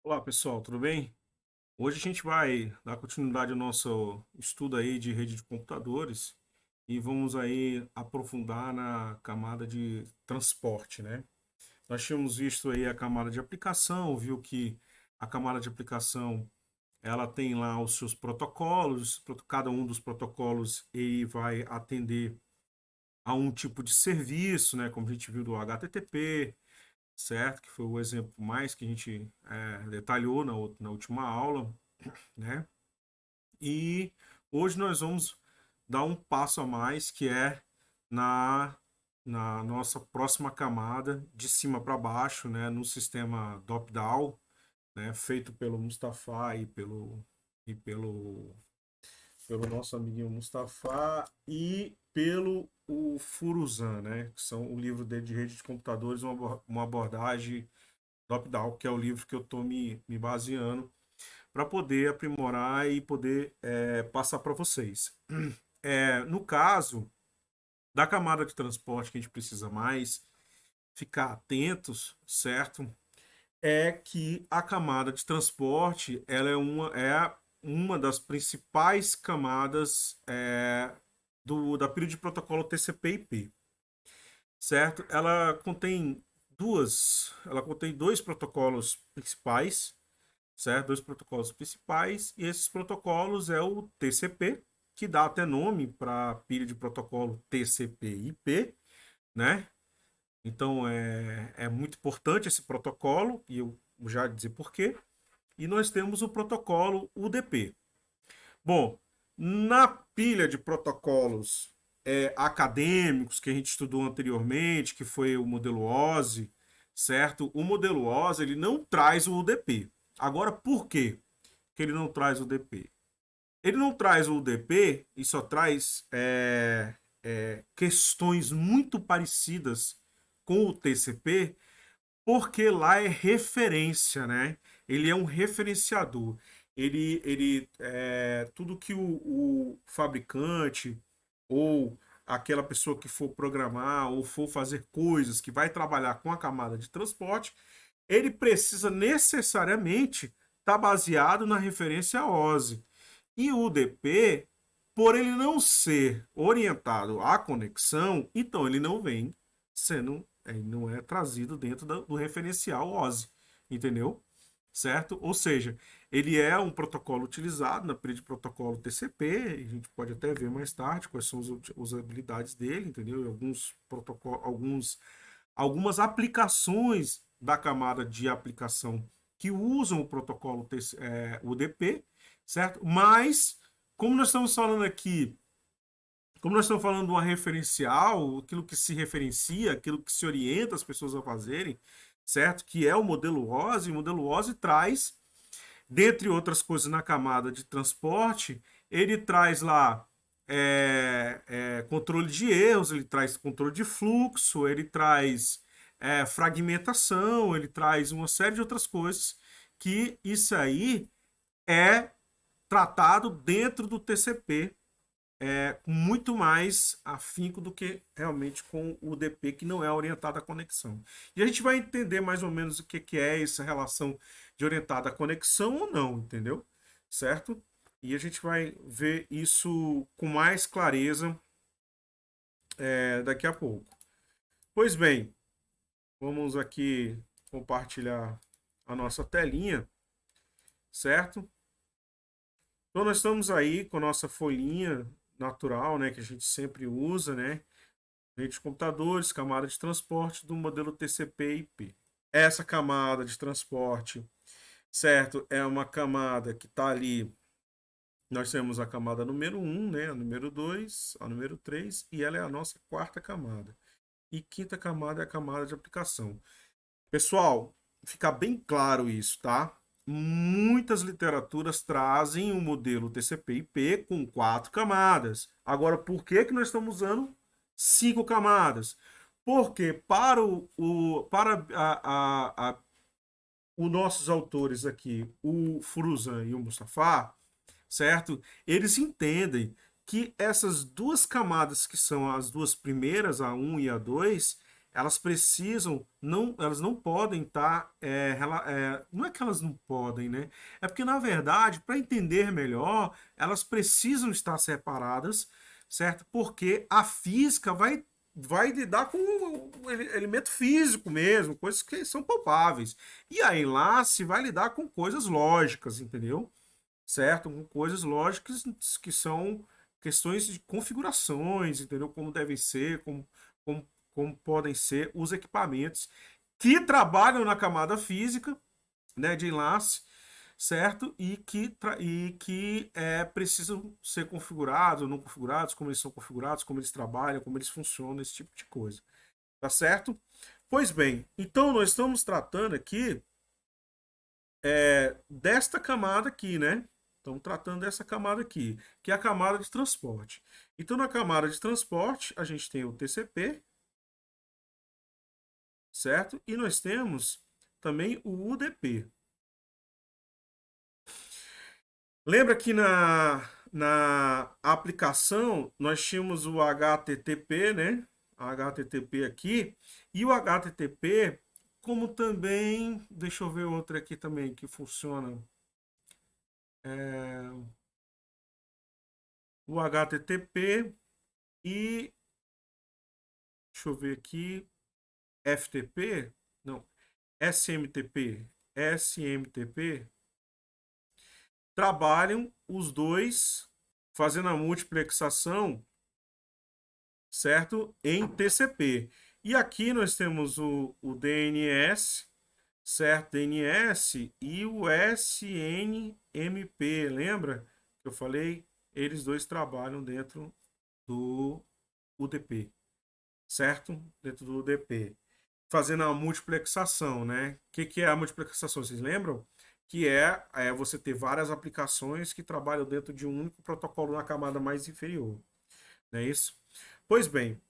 Olá pessoal, tudo bem? Hoje a gente vai dar continuidade ao nosso estudo aí de rede de computadores e vamos aí aprofundar na camada de transporte, né? Nós tínhamos visto aí a camada de aplicação, viu que a camada de aplicação ela tem lá os seus protocolos, cada um dos protocolos ele vai atender a um tipo de serviço, né? Como a gente viu do HTTP, certo? Que foi o exemplo mais que a gente detalhou na última aula, né? E hoje nós vamos dar um passo a mais, que é na, na nossa próxima camada, de cima para baixo, né? No sistema top-down, né? Feito pelo Mustafa pelo nosso amiguinho Mustafa e pelo o Furuzan, né? Que são o livro dele de rede de computadores, uma abordagem top-down, que é o livro que eu estou me baseando para poder aprimorar e poder passar para vocês. No caso da camada de transporte que a gente precisa mais ficar atentos, certo? É que a camada de transporte ela uma das principais camadas da pilha de protocolo TCP/IP, certo? Ela contém dois protocolos principais, certo? Dois protocolos principais, e esses protocolos é o TCP, que dá até nome para a pilha de protocolo TCP/IP, né? Então é muito importante esse protocolo, e eu já dizer por quê. E nós temos o protocolo UDP. Bom, na pilha de protocolos acadêmicos que a gente estudou anteriormente, que foi o modelo OSI, certo? O modelo OSI ele não traz o UDP. Agora, por quê que ele não traz o UDP? Ele não traz o UDP e só traz questões muito parecidas com o TCP, porque lá é referência, né? Ele é um referenciador. Tudo que o fabricante ou aquela pessoa que for programar ou for fazer coisas que vai trabalhar com a camada de transporte, ele precisa necessariamente estar baseado na referência OSI. E o UDP, por ele não ser orientado à conexão, então ele não vem sendo, ele não é trazido dentro do referencial OSI, entendeu? Certo? Ou seja, ele é um protocolo utilizado na rede de protocolo TCP, a gente pode até ver mais tarde quais são as usabilidades dele, entendeu? Algumas aplicações da camada de aplicação que usam o protocolo UDP, certo? Mas, como nós estamos falando aqui, como nós estamos falando de uma referencial, aquilo que se referencia, aquilo que se orienta as pessoas a fazerem, certo? Que é o modelo OSI traz, dentre outras coisas na camada de transporte, ele traz lá controle de erros, ele traz controle de fluxo, ele traz fragmentação, ele traz uma série de outras coisas que isso aí é tratado dentro do TCP com muito mais afinco do que realmente com o DP, que não é orientado à conexão. E a gente vai entender mais ou menos o que é essa relação de orientada à conexão ou não, entendeu? Certo? E a gente vai ver isso com mais clareza daqui a pouco. Pois bem, vamos aqui compartilhar a nossa telinha, certo? Então nós estamos aí com a nossa folhinha natural, né, que a gente sempre usa, né? Rede de computadores, camada de transporte do modelo TCP/IP. Essa camada de transporte, certo? É uma camada que está ali. Nós temos a camada número um, né? A número 2, a número 3 e ela é a nossa quarta camada. E quinta camada é a camada de aplicação. Pessoal, fica bem claro isso, tá? Muitas literaturas trazem o modelo TCP/IP com quatro camadas. Agora, por que que nós estamos usando cinco camadas? Porque para os nossos autores aqui, o Furuzan e o Mustafa, certo? Eles entendem que essas duas camadas, que são as duas primeiras, a um e a 2, elas precisam, não, elas não podem estar, não é que elas não podem, né? É porque, na verdade, para entender melhor, elas precisam estar separadas, certo? Porque a física vai lidar com o elemento físico mesmo, coisas que são palpáveis. E a enlace vai lidar com coisas lógicas, entendeu? Certo? Com coisas lógicas que são questões de configurações, entendeu? Como devem ser, como, como podem ser os equipamentos que trabalham na camada física, né, de enlace, certo? E que precisam ser configurados ou não configurados, como eles são configurados, como eles trabalham, como eles funcionam, esse tipo de coisa. Tá certo? Pois bem, então nós estamos tratando aqui desta camada aqui, né? Estamos tratando dessa camada aqui, que é a camada de transporte. Então, na camada de transporte, a gente tem o TCP, certo? E nós temos também o UDP. Lembra que na aplicação nós tínhamos o HTTP, né? HTTP aqui. E o HTTP, como também, deixa eu ver outra aqui também que funciona. O HTTP e, deixa eu ver aqui, FTP, não, SMTP, SMTP, trabalham os dois fazendo a multiplexação, certo? Em TCP. E aqui nós temos o DNS, certo? DNS e o SNMP, lembra que eu falei? Eles dois trabalham dentro do UDP, certo? Dentro do UDP. Fazendo a multiplexação, né? O que é a multiplexação? Vocês lembram? Que é você ter várias aplicações que trabalham dentro de um único protocolo na camada mais inferior. Não é isso? Pois bem,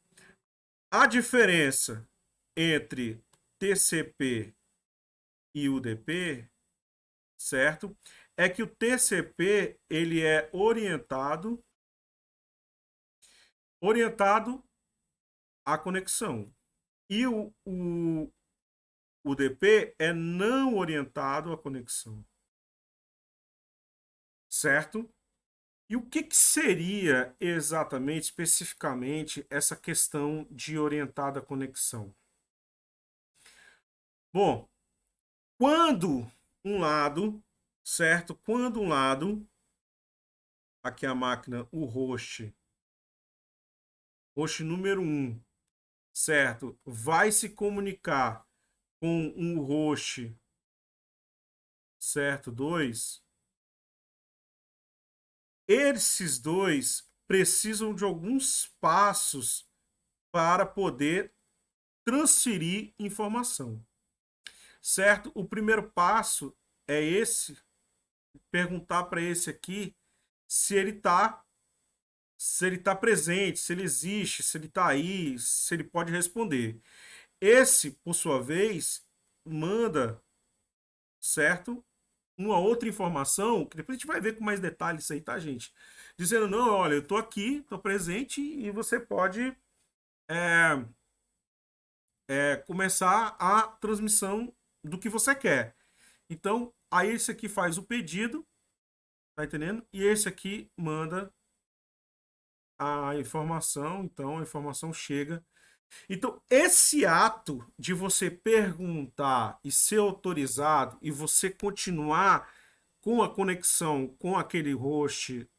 a diferença entre TCP e UDP, certo? É que o TCP ele é orientado à conexão. E o DP é não orientado à conexão, certo? E o que seria exatamente, especificamente, essa questão de orientada à conexão? Bom, quando um lado, certo? Quando um lado, aqui a máquina, o host número 1, certo? Vai se comunicar com um host, certo? 2. Esses dois precisam de alguns passos para poder transferir informação, certo? O primeiro passo é esse, perguntar para esse aqui se ele está presente, se ele existe, se ele está aí, se ele pode responder. Esse, por sua vez, manda, certo? Uma outra informação, que depois a gente vai ver com mais detalhes isso aí, tá, gente? Dizendo, não, olha, eu tô aqui, tô presente e você pode é, começar a transmissão do que você quer. Então, aí esse aqui faz o pedido, tá entendendo? E esse aqui manda a informação, então a informação chega. Então, esse ato de você perguntar e ser autorizado e você continuar com a conexão com aquele host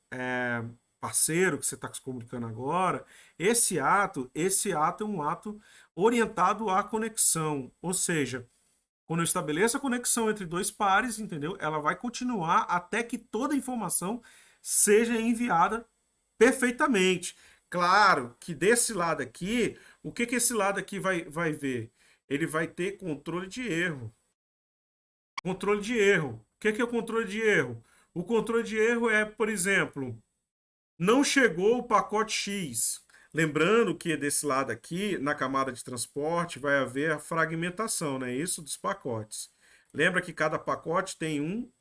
parceiro que você está se comunicando agora, esse ato é um ato orientado à conexão. Ou seja, quando eu estabeleço a conexão entre dois pares, entendeu? Ela vai continuar até que toda a informação seja enviada perfeitamente. Claro que desse lado aqui, o que esse lado aqui vai ver? Ele vai ter controle de erro. Controle de erro. O que é o controle de erro? O controle de erro é, por exemplo, não chegou o pacote X. Lembrando que desse lado aqui, na camada de transporte, vai haver a fragmentação, né? Isso dos pacotes. Lembra que cada pacote tem um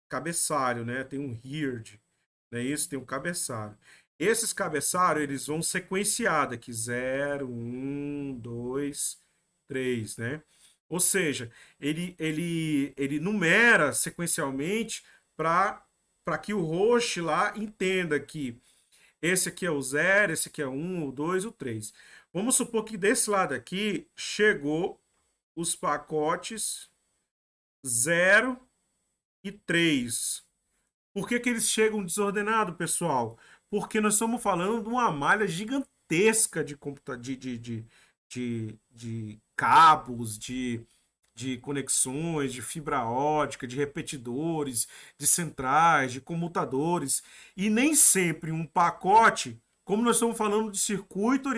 cabeçalho, né? Tem um head, né? Isso tem um cabeçalho. Esses cabeçalhos, eles vão sequenciar daqui 0, 1, 2, 3, né? Ou seja, ele numera sequencialmente para que o host lá entenda que esse aqui é o 0, esse aqui é o 1, o 2, o 3. Vamos supor que desse lado aqui chegou os pacotes 0 e 3. Por que que eles chegam desordenados, pessoal? Porque nós estamos falando de uma malha gigantesca de, de cabos, de conexões, de fibra ótica, de repetidores, de centrais, de comutadores. E nem sempre um pacote, como nós estamos falando de circuito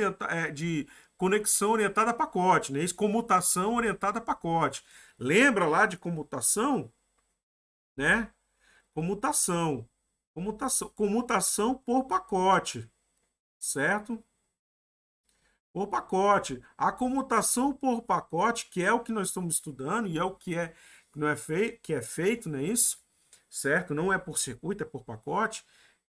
de conexão orientada a pacote, né? Isso, comutação orientada a pacote. Lembra lá de comutação, né? Comutação. Comutação por pacote, certo? Por pacote. A comutação por pacote, que é o que nós estamos estudando e é o que é não é feito, que é feito, não é isso? Certo? Não é por circuito, é por pacote.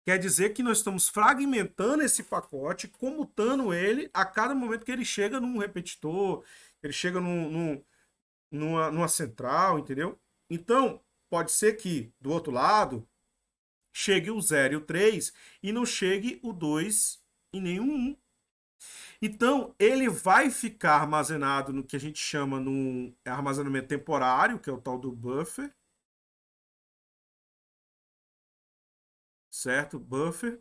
Quer dizer que nós estamos fragmentando esse pacote, comutando ele a cada momento que ele chega num repetidor, ele chega numa central, entendeu? Então, pode ser que do outro lado chegue o 0 e o 3 e não chegue o 2 e nem o 1. Então, ele vai ficar armazenado no que a gente chama no armazenamento temporário, que é o tal do buffer, certo? Buffer,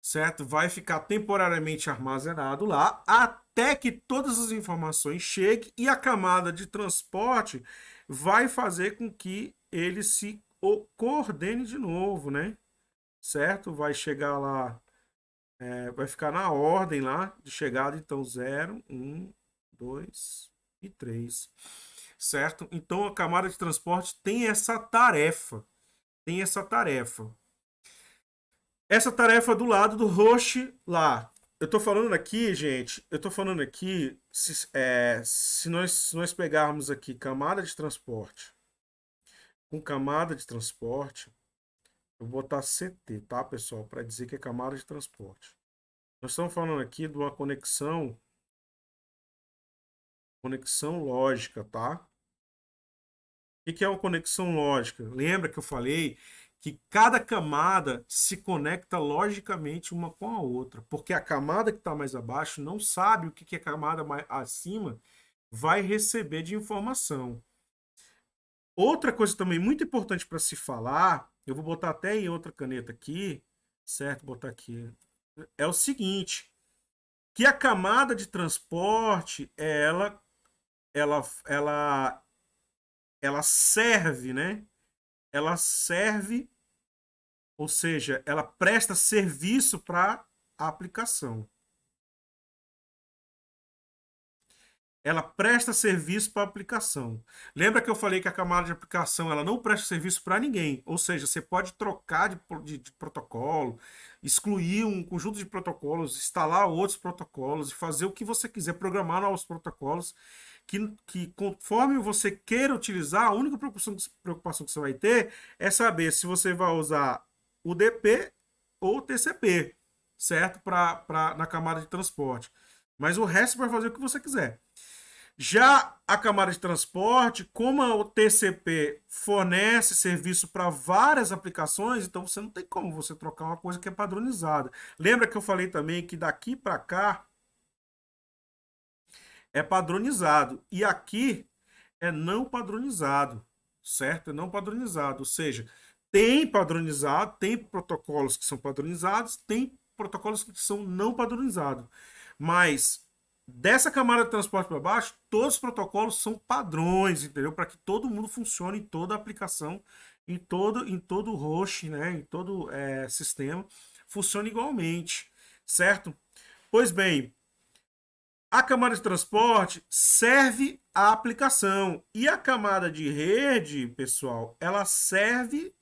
certo? Vai ficar temporariamente armazenado lá até que todas as informações cheguem e a camada de transporte vai fazer com que ele se coordene de novo, né? Certo? Vai chegar lá, vai ficar na ordem lá de chegada, então 0, 1, 2 e 3. Certo? Então a camada de transporte tem essa tarefa. Tem essa tarefa. Essa tarefa do lado do host lá. Eu tô falando aqui, gente, eu tô falando aqui, se nós pegarmos aqui camada de transporte com camada de transporte, eu vou botar CT, tá, pessoal? Para dizer que é camada de transporte. Nós estamos falando aqui de uma conexão lógica, tá? O que é uma conexão lógica? Lembra que eu falei que cada camada se conecta logicamente uma com a outra, porque a camada que está mais abaixo não sabe o que a camada mais acima vai receber de informação. Outra coisa também muito importante para se falar, eu vou botar até em outra caneta aqui, certo? Vou botar aqui. É o seguinte, que a camada de transporte, ela, ela, ela serve, né? Ela serve, ou seja, ela presta serviço para a aplicação. Ela presta serviço para a aplicação. Lembra que eu falei que a camada de aplicação ela não presta serviço para ninguém? Ou seja, você pode trocar de protocolo, excluir um conjunto de protocolos, instalar outros protocolos e fazer o que você quiser, programar novos protocolos que conforme você queira utilizar, a única preocupação que você vai ter é saber se você vai usar o DP ou o TCP, certo? Na camada de transporte. Mas o resto vai fazer o que você quiser. Já a camada de transporte, como o TCP fornece serviço para várias aplicações, então você não tem como você trocar uma coisa que é padronizada. Lembra que eu falei também que daqui para cá é padronizado e aqui é não padronizado, certo? É não padronizado, ou seja, tem padronizado, tem protocolos que são padronizados, tem protocolos que são não padronizados, mas dessa camada de transporte para baixo, todos os protocolos são padrões, entendeu? Para que todo mundo funcione em toda a aplicação, em todo host, né? Em todo sistema, funcione igualmente, certo? Pois bem, a camada de transporte serve a aplicação e a camada de rede, pessoal, ela serve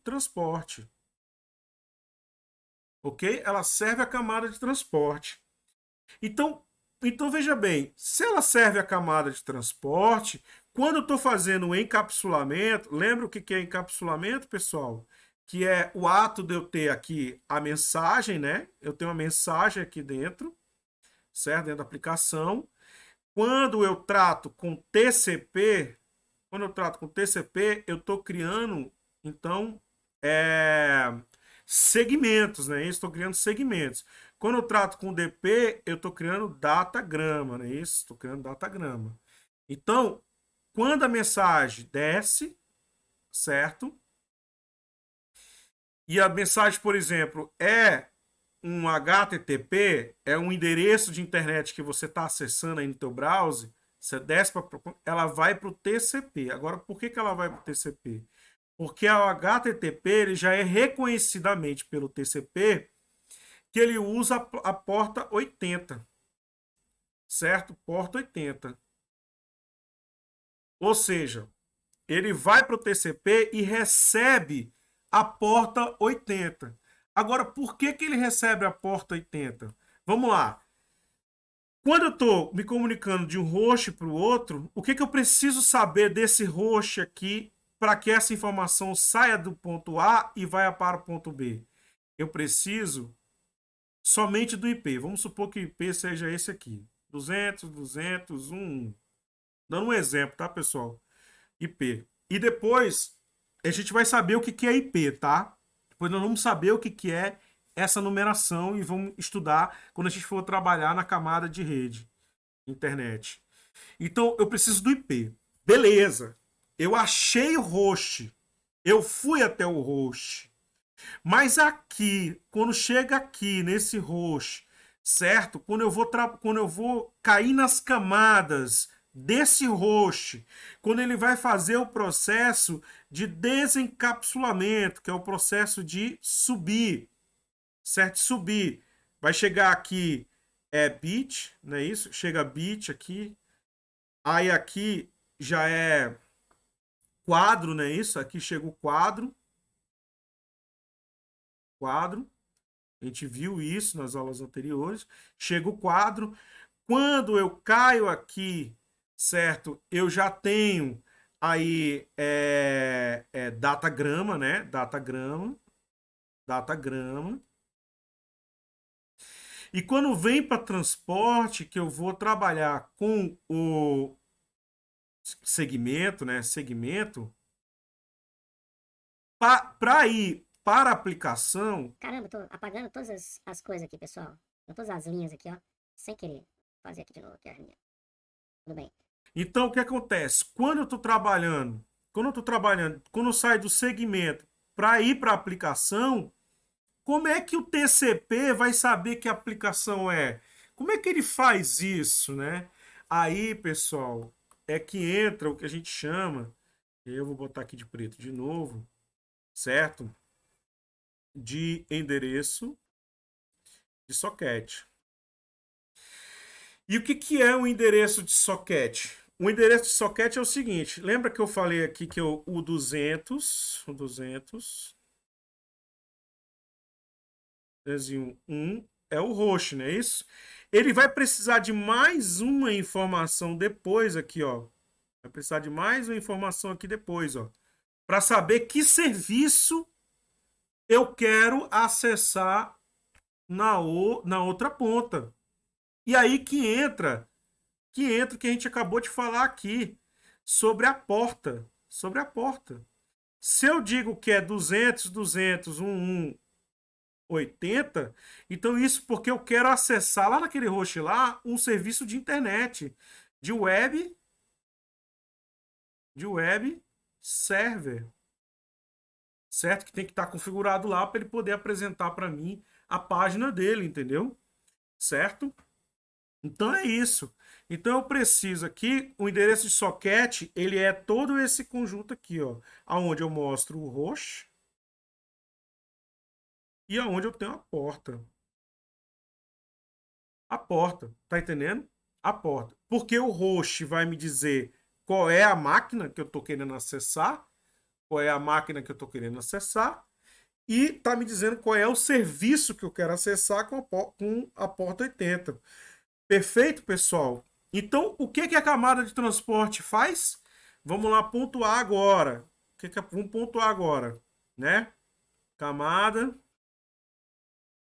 transporte, ok? Ela serve a camada de transporte. Então, então veja bem, se ela serve a camada de transporte, quando eu estou fazendo o encapsulamento, lembra o que é encapsulamento, pessoal? que é o ato de eu ter aqui a mensagem, né? Eu tenho uma mensagem aqui dentro, certo? Dentro da aplicação. Quando eu trato com TCP, eu estou criando, então, segmentos, né? Estou criando segmentos. Quando eu trato com DP, eu estou criando datagrama, né? Estou criando datagrama. Então, quando a mensagem desce, certo? E a mensagem, por exemplo, é um HTTP, é um endereço de internet que você está acessando aí no teu browser, você desce para, ela vai para o TCP. Agora, por que ela vai para o TCP? Porque o HTTP ele já é reconhecidamente pelo TCP que ele usa a porta 80, certo? Porta 80. Ou seja, ele vai para o TCP e recebe a porta 80. Agora, por que ele recebe a porta 80? Vamos lá. Quando eu estou me comunicando de um host para o outro, o que eu preciso saber desse host aqui para que essa informação saia do ponto A e vá para o ponto B? Eu preciso somente do IP. Vamos supor que o IP seja esse aqui. 200, 200, 1. Dando um exemplo, tá, pessoal? IP. E depois a gente vai saber o que é IP, tá? Depois nós vamos saber o que é essa numeração e vamos estudar quando a gente for trabalhar na camada de rede, internet. Então eu preciso do IP. Beleza. Eu achei o host. Eu fui até o host. Mas aqui, quando chega aqui nesse host, certo? Quando eu vou cair nas camadas desse host, quando ele vai fazer o processo de desencapsulamento, que é o processo de subir, certo? Subir. Vai chegar aqui bit, não é isso? Chega bit aqui. Aí aqui já é quadro, não é isso? Aqui chega o quadro. Quadro. A gente viu isso nas aulas anteriores. Chega o quadro. Quando eu caio aqui, certo? Eu já tenho aí datagrama, né? Datagrama. Datagrama. E quando vem para transporte, que eu vou trabalhar com o segmento, né? Segmento. Para ir para a aplicação. Caramba, tô apagando todas as coisas aqui, pessoal. Todas as linhas aqui, ó. Sem querer. Vou fazer aqui de novo aqui a linha. Tudo bem. Então, o que acontece? Quando eu saio do segmento para ir para a aplicação, como é que o TCP vai saber que a aplicação é? Como é que ele faz isso, né? Aí, pessoal, é que entra o que a gente chama, eu vou botar aqui de preto de novo, certo? De endereço de socket. E o que é um endereço de socket? O endereço de socket é o seguinte, lembra que eu falei aqui que o 200, é o host, não é isso? Ele vai precisar de mais uma informação depois aqui, ó. Vai precisar de mais uma informação aqui depois, ó, para saber que serviço eu quero acessar na outra ponta. E aí que a gente acabou de falar aqui sobre a porta, sobre a porta. Se eu digo que é 200, 200, 80, então isso porque eu quero acessar lá naquele host lá um serviço de internet, de web server, certo? Que tem que estar configurado lá para ele poder apresentar para mim a página dele, entendeu? Certo? Então é isso. Então eu preciso aqui, o endereço de socket, ele é todo esse conjunto aqui, ó, aonde eu mostro o host e aonde eu tenho a porta. A porta, tá entendendo? A porta. Porque o host vai me dizer qual é a máquina que eu estou querendo acessar, qual é a máquina que eu estou querendo acessar, e tá me dizendo qual é o serviço que eu quero acessar com a porta 80. Perfeito, pessoal? Então, o que a camada de transporte faz? Vamos lá pontuar agora. Vamos pontuar agora, né?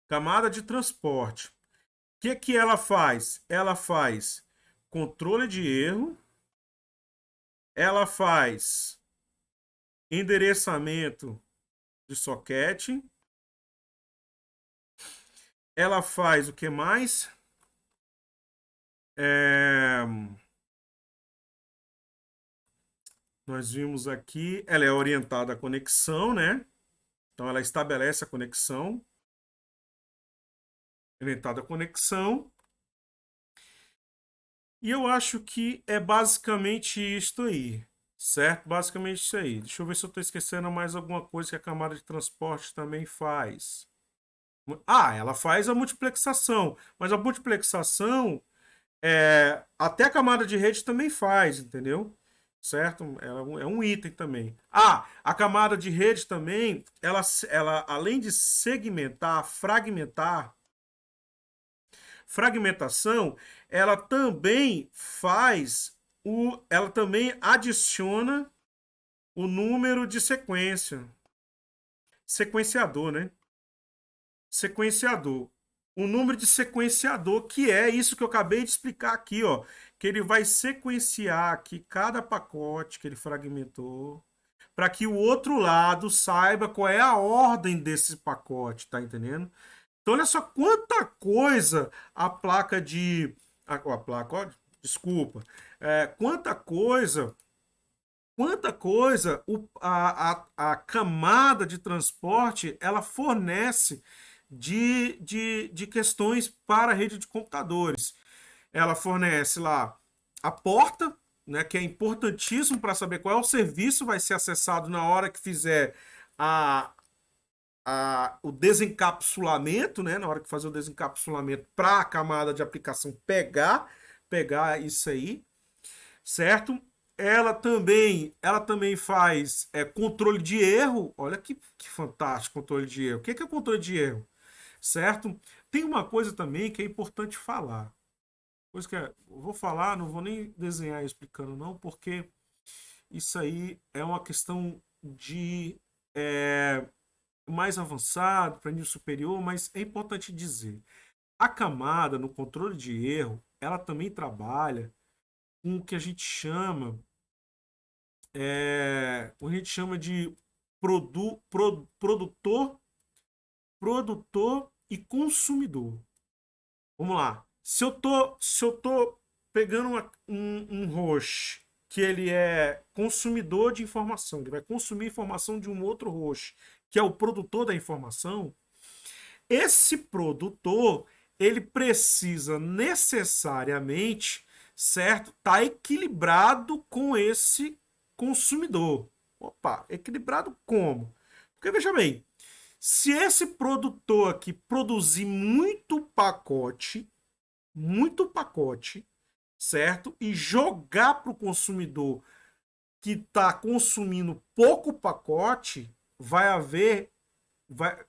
Camada de transporte. O que ela faz? Ela faz controle de erro, ela faz endereçamento de soquete, ela faz o que mais? Nós vimos aqui, ela é orientada à conexão, né? Então ela estabelece a conexão, orientada à conexão. E eu acho que é basicamente isto aí, certo? Basicamente isso aí. Deixa eu ver se eu estou esquecendo mais alguma coisa que a camada de transporte também faz. Ah, ela faz a multiplexação, mas a multiplexação até a camada de rede também faz, entendeu? Certo? É um item também. Ah, a camada de rede também, ela além de segmentar, fragmentação, ela também adiciona o número de sequenciador, né? Sequenciador. O número de sequenciador, que é isso que eu acabei de explicar aqui, ó, que ele vai sequenciar aqui cada pacote que ele fragmentou, para que o outro lado saiba qual é a ordem desse pacote, tá entendendo? Então, olha só quanta coisa a placa de. A placa, ó, desculpa. Quanta coisa a camada de transporte ela fornece de questões para a rede de computadores. Ela fornece lá a porta, né, que é importantíssimo para saber qual é o serviço que vai ser acessado na hora que fizer a, o desencapsulamento, né, na hora que fazer o desencapsulamento para a camada de aplicação pegar isso aí, certo? Ela também faz controle de erro. Olha que fantástico controle de erro. O que é controle de erro? Certo? Tem uma coisa também que é importante falar. Coisa que eu vou falar, não vou nem desenhar explicando não, porque isso aí é uma questão de mais avançado, para nível superior, mas é importante dizer. A camada no controle de erro, ela também trabalha com o que a gente chama de produtor, produtor e consumidor. Vamos lá. Se eu tô pegando um host que ele é consumidor de informação, ele vai consumir informação de um outro host, que é o produtor da informação, esse produtor, ele precisa necessariamente, certo? Tá equilibrado com esse consumidor. Opa, equilibrado como? Porque veja bem, se esse produtor aqui produzir muito pacote, certo? E jogar para o consumidor que está consumindo pouco pacote, vai haver, vai,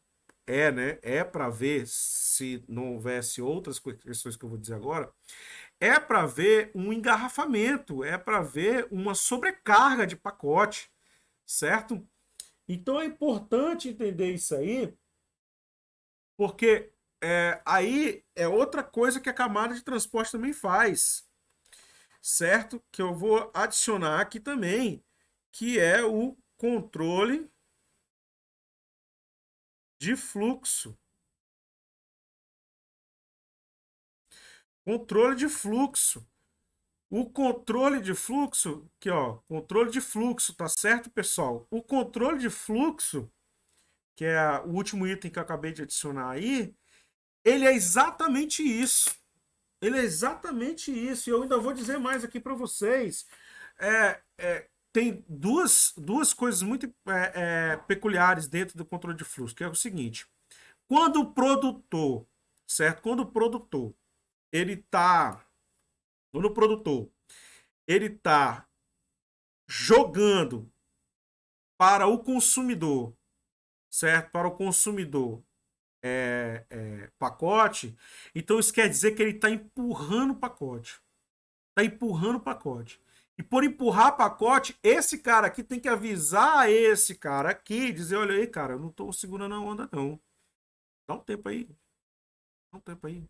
né? É para ver se não houvesse outras questões que eu vou dizer agora. É para ver um engarrafamento, é para ver uma sobrecarga de pacote, certo? Então é importante entender isso aí, porque aí é outra coisa que a camada de transporte também faz, certo? Que eu vou adicionar aqui também, que é o controle de fluxo. Controle de fluxo. O controle de fluxo, que ó, controle de fluxo, tá certo, pessoal? O controle de fluxo, que é o último item que eu acabei de adicionar aí, ele é exatamente isso. Ele é exatamente isso. E eu ainda vou dizer mais aqui para vocês. Tem duas coisas muito peculiares dentro do controle de fluxo, que é o seguinte: quando o produtor, certo? Ele tá, quando o produtor ele tá jogando para o consumidor, certo? Para o consumidor pacote, então isso quer dizer que ele está empurrando o pacote. Está empurrando o pacote. E por empurrar pacote, esse cara aqui tem que avisar esse cara aqui, dizer, olha aí, cara, eu não tô segurando a onda, não. Dá um tempo aí. Dá um tempo aí.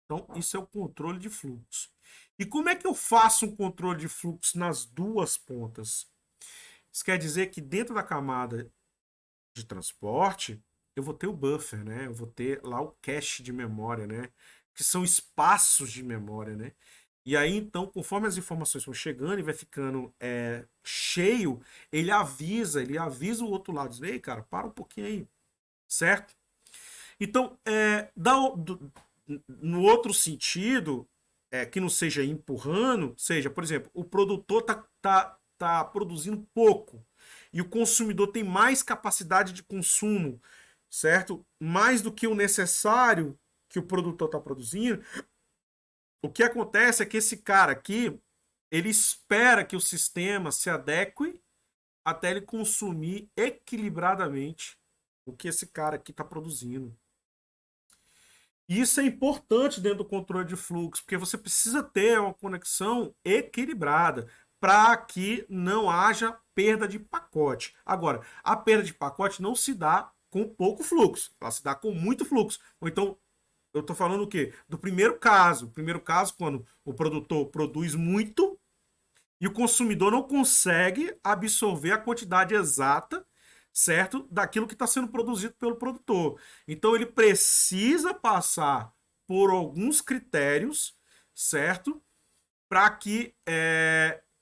Então, isso é o controle de fluxo. E como é que eu faço um controle de fluxo nas duas pontas? Isso quer dizer que dentro da camada de transporte, eu vou ter o buffer, né? Eu vou ter lá o cache de memória, né? Que são espaços de memória, né? E aí, então, conforme as informações vão chegando e vai ficando cheio, ele avisa o outro lado, diz, ei, cara, para um pouquinho aí, certo? Então, no outro sentido, que não seja empurrando, seja, por exemplo, o produtor tá produzindo pouco e o consumidor tem mais capacidade de consumo, certo? Mais do que o necessário que o produtor está produzindo. O que acontece é que esse cara aqui, ele espera que o sistema se adeque até ele consumir equilibradamente o que esse cara aqui está produzindo. E isso é importante dentro do controle de fluxo, porque você precisa ter uma conexão equilibrada para que não haja perda de pacote. Agora, a perda de pacote não se dá com pouco fluxo, ela se dá com muito fluxo. Ou então, eu estou falando o quê? Do primeiro caso. O primeiro caso, quando o produtor produz muito e o consumidor não consegue absorver a quantidade exata, certo, daquilo que está sendo produzido pelo produtor. Então ele precisa passar por alguns critérios, certo, para que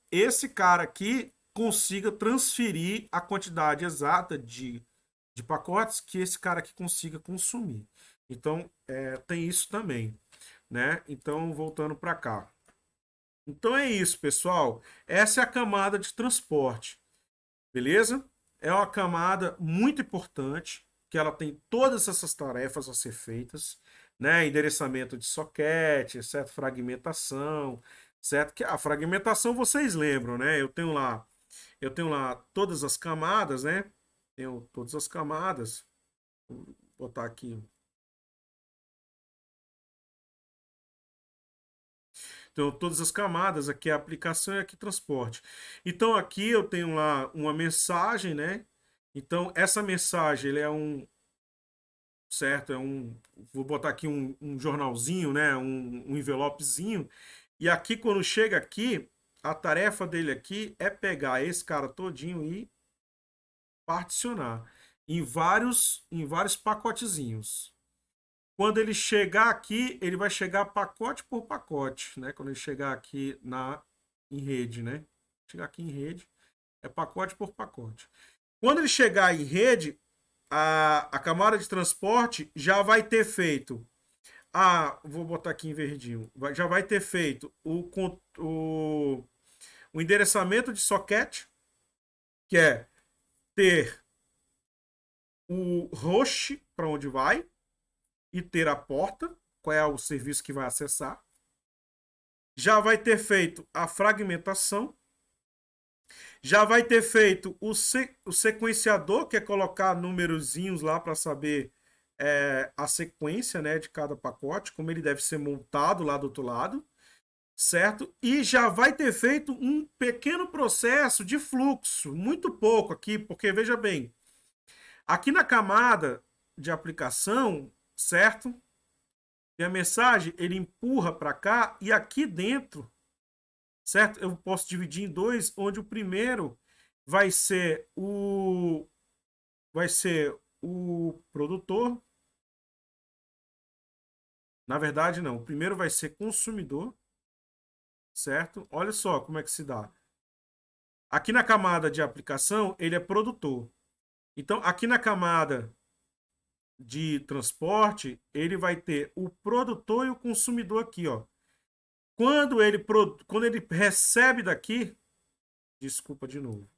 esse cara aqui consiga transferir a quantidade exata de pacotes que esse cara aqui consiga consumir. Então tem isso também, né? Então voltando para cá. Então é isso, pessoal. Essa é a camada de transporte, beleza? É uma camada muito importante, que ela tem todas essas tarefas a ser feitas, né? Endereçamento de soquete, certo? Fragmentação, certo? Que a fragmentação vocês lembram, né? Eu tenho lá todas as camadas, né? Tenho todas as camadas. Vou botar aqui. Então, todas as camadas, aqui é a aplicação e aqui transporte. Então, aqui eu tenho lá uma mensagem, né? Então, essa mensagem, ele é um, certo? Vou botar aqui um jornalzinho, né? Um envelopezinho. E aqui, quando chega aqui, a tarefa dele aqui é pegar esse cara todinho e particionar em vários pacotezinhos. Quando ele chegar aqui, ele vai chegar pacote por pacote, né? Quando ele chegar aqui em rede, né? Chegar aqui em rede, é pacote por pacote. Quando ele chegar em rede, a camada de transporte já vai ter feito. Vou botar aqui em verdinho. Já vai ter feito o endereçamento de socket, que é ter o host para onde vai e ter a porta, qual é o serviço que vai acessar. Já vai ter feito a fragmentação, já vai ter feito o sequenciador, que é colocar númerozinhos lá para saber a sequência, né, de cada pacote, como ele deve ser montado lá do outro lado, certo? E já vai ter feito um pequeno processo de fluxo, muito pouco aqui, porque veja bem, aqui na camada de aplicação, certo? E a mensagem ele empurra para cá e aqui dentro, certo? Eu posso dividir em dois, onde o primeiro vai ser o produtor. Na verdade, não. O primeiro vai ser consumidor, certo? Olha só como é que se dá. Aqui na camada de aplicação, ele é produtor. Então, aqui na camada de transporte, ele vai ter o produtor e o consumidor aqui, ó. Quando ele recebe daqui, desculpa de novo.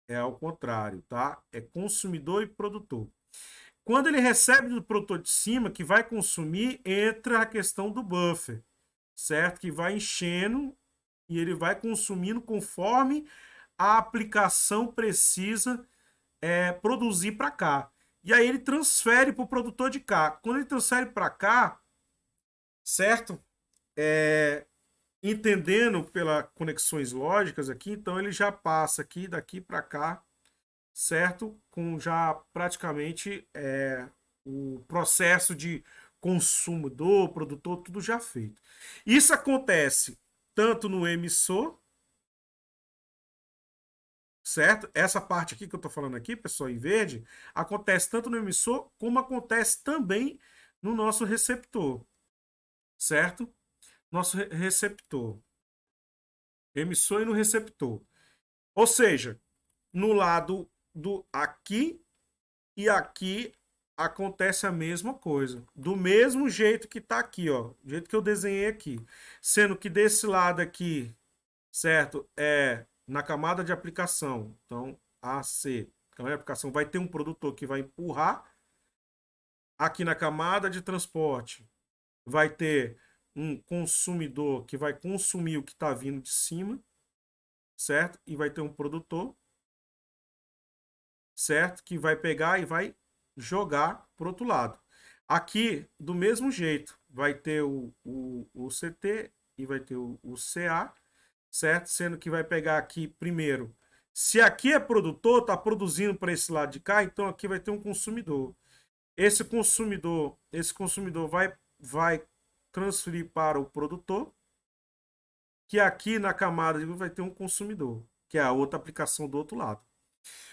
É ao contrário, tá? É consumidor e produtor. Quando ele recebe do produtor de cima, que vai consumir, entra a questão do buffer, certo? Que vai enchendo e ele vai consumindo conforme a aplicação precisa produzir para cá. E aí ele transfere para o produtor de cá. Quando ele transfere para cá, certo? entendendo pelas conexões lógicas aqui, então ele já passa aqui daqui para cá, certo? Com já praticamente o processo de consumidor, produtor, tudo já feito. Isso acontece tanto no emissor, certo? Essa parte aqui que eu estou falando aqui, pessoal, em verde, acontece tanto no emissor como acontece também no nosso receptor, certo? Nosso receptor, emissor e no receptor. Ou seja, no lado do aqui e aqui acontece a mesma coisa. Do mesmo jeito que está aqui, ó. Do jeito que eu desenhei aqui. Sendo que desse lado aqui, certo? É na camada de aplicação. Então, AC, camada de aplicação, vai ter um produtor que vai empurrar. Aqui na camada de transporte, vai ter um consumidor que vai consumir o que está vindo de cima, certo? E vai ter um produtor, certo? Que vai pegar e vai jogar para o outro lado. Aqui, do mesmo jeito, vai ter o CT e vai ter o CA, certo? Sendo que vai pegar aqui primeiro. Se aqui é produtor, está produzindo para esse lado de cá, então aqui vai ter um consumidor. Esse consumidor vai transferir para o produtor, que aqui na camada vai ter um consumidor, que é a outra aplicação do outro lado.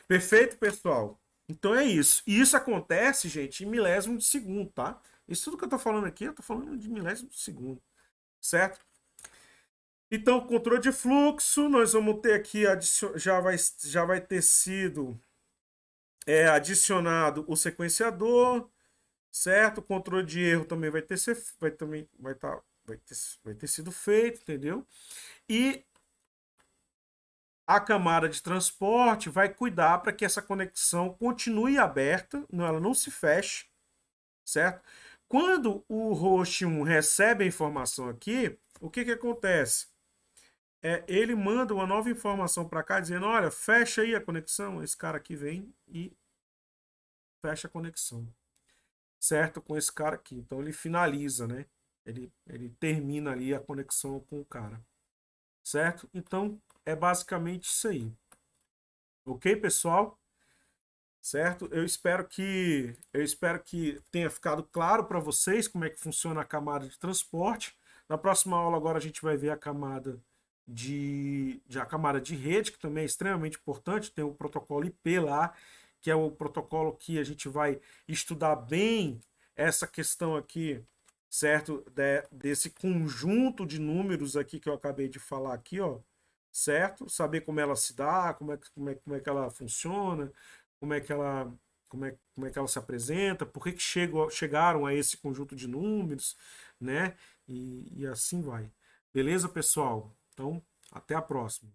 Perfeito, pessoal? Então é isso. E isso acontece, gente, em milésimo de segundo, tá? Isso tudo que eu tô falando aqui, eu tô falando de milésimo de segundo, certo? Então, controle de fluxo, nós vamos ter aqui, já vai ter sido adicionado o sequenciador, certo? O controle de erro também vai ter sido feito, entendeu? E a camada de transporte vai cuidar para que essa conexão continue aberta, ela não se feche, certo? Quando o host 1 recebe a informação aqui, o que acontece? Ele manda uma nova informação para cá dizendo, olha, fecha aí a conexão. Esse cara aqui vem e fecha a conexão, certo? Com esse cara aqui. Então ele finaliza, né? Ele termina ali a conexão com o cara, certo? Então é basicamente isso aí. Ok, pessoal? Certo? Eu espero que tenha ficado claro para vocês como é que funciona a camada de transporte. Na próxima aula agora a gente vai ver a camada de rede, que também é extremamente importante. Tem o protocolo IP lá, que é o protocolo que a gente vai estudar bem essa questão aqui, certo? Desse conjunto de números aqui que eu acabei de falar aqui, ó, certo? Saber como ela se dá, como é que ela funciona, como é que ela, como é que ela se apresenta, por que chegaram a esse conjunto de números, né? E assim vai. Beleza, pessoal? Então, até a próxima.